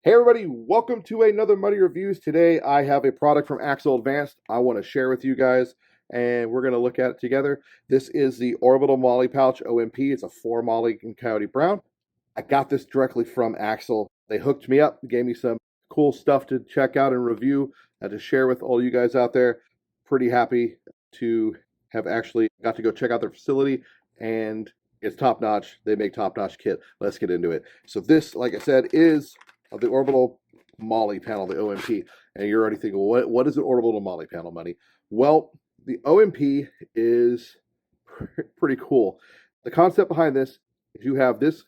Hey everybody, welcome to another Muddy Reviews. Today I have a product from AXL Advanced I want to share with you guys, and we're going to look at it together. This is the Orbital MOLLE pouch OMP. It's a 4 MOLLE in Coyote Brown. I got this directly from AXL. They hooked me up, gave me some cool stuff to check out and review and to share with all you guys out there. Pretty happy to have actually got to go check out their facility, and it's top notch. They make top notch kit. Let's get into it. So this, like I said, is of the Orbital MOLLE panel, the OMP. And you're already thinking, well, what is an Orbital MOLLE panel, Money? Well, the OMP is pretty cool. The concept behind this is you have this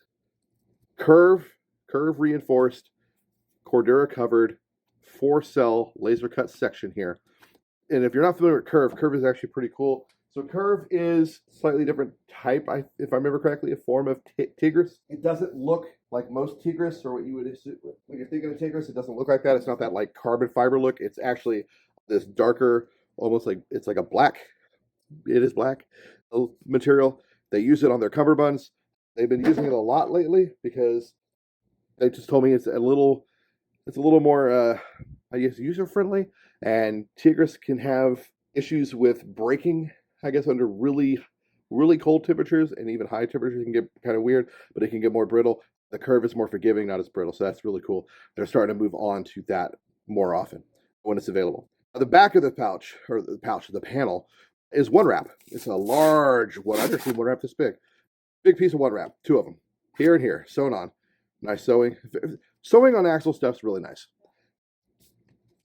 curve reinforced, Cordura covered, 4-cell laser cut section here. And if you're not familiar with curve is actually pretty cool. So curve is slightly different type, if I remember correctly, a form of Tigris. It doesn't look like most Tigris, or what you would assume when you're thinking of Tigris. It doesn't look like that. It's not that like carbon fiber look. It's actually this darker, almost like it's like a black. It is black material. They use it on their cummerbunds. They've been using it a lot lately because they just told me it's a little more, I guess, user friendly. And Tigris can have issues with breaking, I guess, under really cold temperatures, and even high temperatures can get kind of weird, but it can get more brittle. The curve is more forgiving, not as brittle, so that's really cool. They're starting to move on to that more often when it's available. The back of the pouch, or the panel, is one wrap. It's a large one. I've never seen one wrap this big. Big piece of one wrap, 2 of them, here and here, sewn on. Nice sewing. Sewing on AXL stuff's really nice.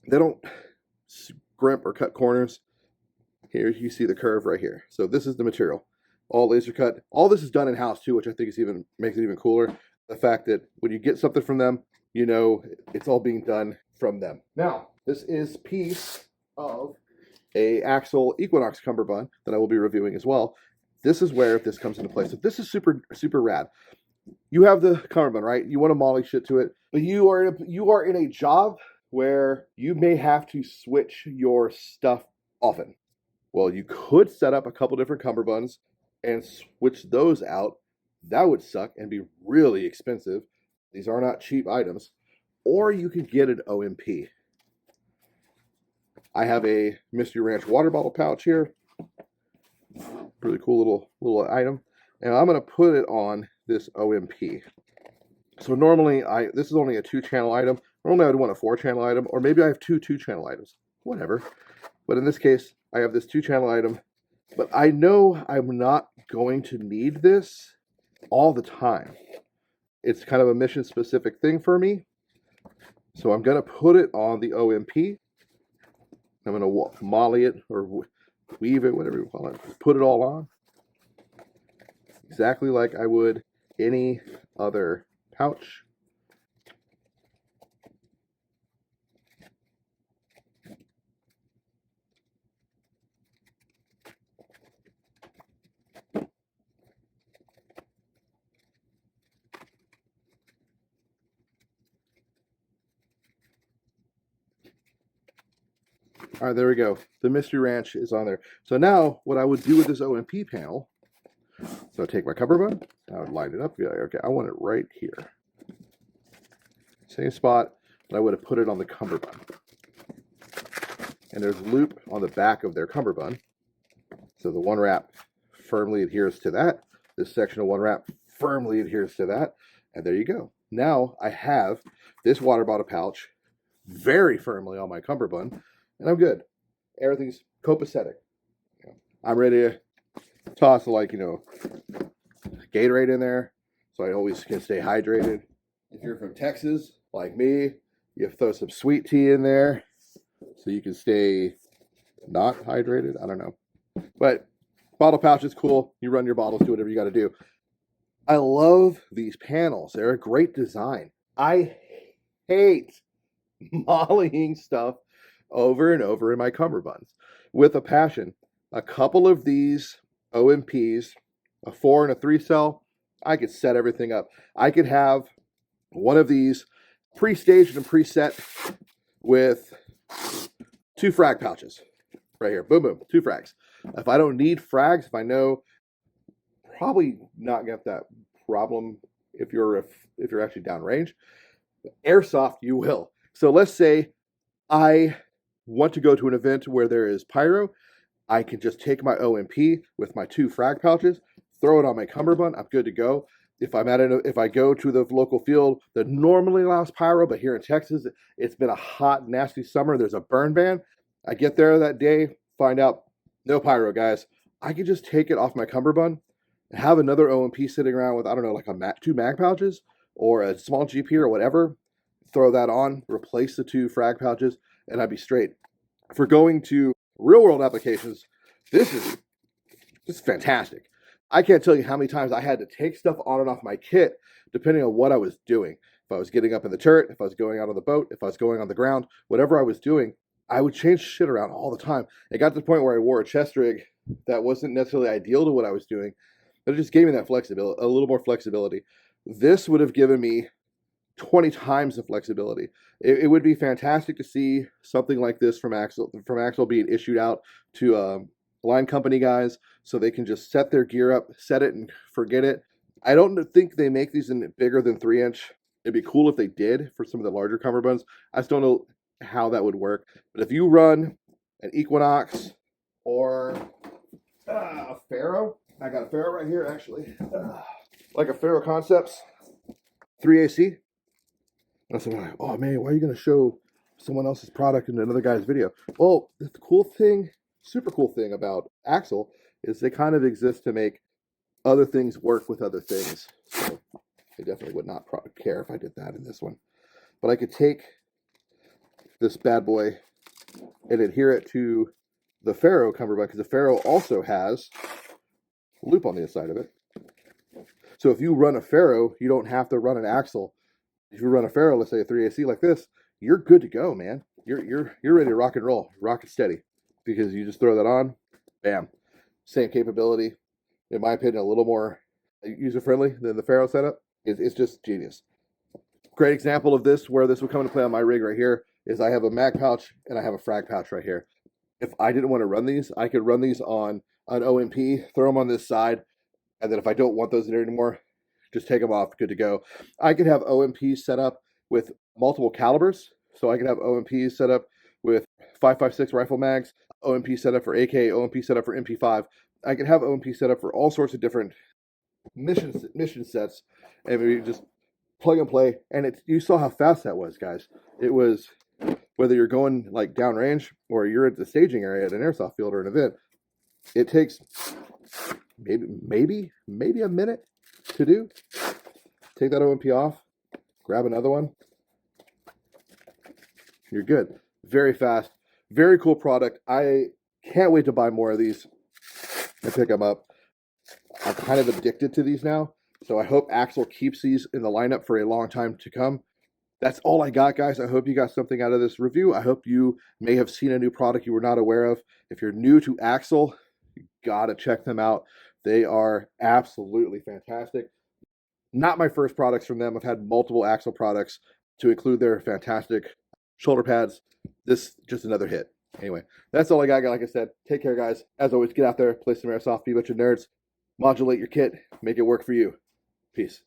They don't scrimp or cut corners. Here you see the curve right here. So this is the material, all laser cut. All this is done in house too, which I think makes it even cooler. The fact that when you get something from them, you know it's all being done from them. Now this is piece of a AXL Equinox cummerbund that I will be reviewing as well. This is where this comes into play. So this is super rad. You have the cummerbund, right? You want to MOLLE shit to it, but you are in a job where you may have to switch your stuff often. Well, you could set up a couple different cummerbunds and switch those out. That would suck and be really expensive. These are not cheap items. Or you could get an OMP. I have a Mystery Ranch water bottle pouch here. Really cool little item. And I'm going to put it on this OMP. So normally, this is only a 2-channel item. Normally I would want a 4-channel item, or maybe I have 2 2-channel items. Whatever. But in this case, I have this 2-channel item. But I know I'm not going to need this all the time. It's kind of a mission-specific thing for me. So I'm going to put it on the OMP. I'm going to MOLLE it, or weave it, whatever you call it. Put it all on. Exactly like I would any other pouch. All right, there we go. The Mystery Ranch is on there. So now what I would do with this OMP panel, so I'd take my cummerbund, I would line it up. Yeah, okay, I want it right here. Same spot, but I would have put it on the cummerbund. And there's loop on the back of their cummerbund. So the one wrap firmly adheres to that. This section of one wrap firmly adheres to that. And there you go. Now I have this water bottle pouch very firmly on my cummerbund, and I'm good. Everything's copacetic. I'm ready to toss Gatorade in there, so I always can stay hydrated. If you're from Texas, like me, you throw some sweet tea in there so you can stay not hydrated. I don't know. But bottle pouch is cool. You run your bottles, do whatever you got to do. I love these panels. They're a great design. I hate MOLLEing stuff over and over in my cummerbunds with a passion. A couple of these OMPs, a 4 and a 3-cell, I could set everything up. I could have one of these pre-staged and preset with 2 frag pouches right here. Boom, boom, 2 frags. If I don't need frags, if I know probably not get that problem if you're actually downrange, Airsoft, you will. So let's say I want to go to an event where there is pyro. I can just take my OMP with my 2 frag pouches, throw it on my cummerbund. I'm good to go. If I go to the local field that normally allows pyro, but here in Texas, it's been a hot, nasty summer. There's a burn ban. I get there that day, find out no pyro, guys. I can just take it off my cummerbund and have another OMP sitting around with, I don't know, like 2 mag pouches or a small GP or whatever. Throw that on, replace the 2 frag pouches, and I'd be straight. For going to real world applications, this is fantastic. I can't tell you how many times I had to take stuff on and off my kit depending on what I was doing. If I was getting up in the turret, if I was going out on the boat, if I was going on the ground, whatever I was doing, I would change shit around all the time. It got to the point where I wore a chest rig that wasn't necessarily ideal to what I was doing, but it just gave me that flexibility, a little more flexibility. This would have given me 20 times the flexibility. It would be fantastic to see something like this from AXL being issued out to line company guys so they can just set their gear up, set it and forget it. I don't think they make these in bigger than 3-inch. It'd be cool if they did for some of the larger cummerbunds. I just don't know how that would work. But if you run an Equinox or a Faro, I got a Faro right here actually, like a Faro Concepts 3AC. And so I'm like, oh man, why are you going to show someone else's product in another guy's video? Well, the cool thing, super cool thing about AXL is they kind of exist to make other things work with other things. So I definitely would not care if I did that in this one. But I could take this bad boy and adhere it to the Faro cummerbund, because the Faro also has a loop on the inside of it. So if you run a Faro, you don't have to run an AXL. If you run a Faro, let's say a 3AC like this, you're good to go, man. You're ready to rock and roll, rock it steady, because you just throw that on, bam. Same capability, in my opinion, a little more user-friendly than the Faro setup. It's just genius. Great example of this, where this would come into play on my rig right here, is I have a mag pouch and I have a frag pouch right here. If I didn't want to run these, I could run these on an OMP, throw them on this side, and then if I don't want those in there anymore, just take them off, good to go. I could have OMPs set up with multiple calibers. So I could have OMPs set up with 5.56 rifle mags, OMP set up for AK, OMP set up for MP5. I could have OMP set up for all sorts of different mission sets, and we just plug and play. And you saw how fast that was, guys. It was, whether you're going like downrange or you're at the staging area at an airsoft field or an event, it takes maybe a minute to do. Take that OMP off, grab another one, you're good. Very fast, very cool product. I can't wait to buy more of these and pick them up. I'm kind of addicted to these now, so I hope AXL keeps these in the lineup for a long time to come. That's all I got, guys. I hope you got something out of this review. I hope you may have seen a new product you were not aware of. If you're new to AXL, you gotta check them out. They are absolutely fantastic. Not my first products from them. I've had multiple AXL products, to include their fantastic shoulder pads. This just another hit. Anyway, that's all I got. Like I said, take care, guys. As always, get out there, play some airsoft, be a bunch of nerds, modulate your kit, make it work for you. Peace.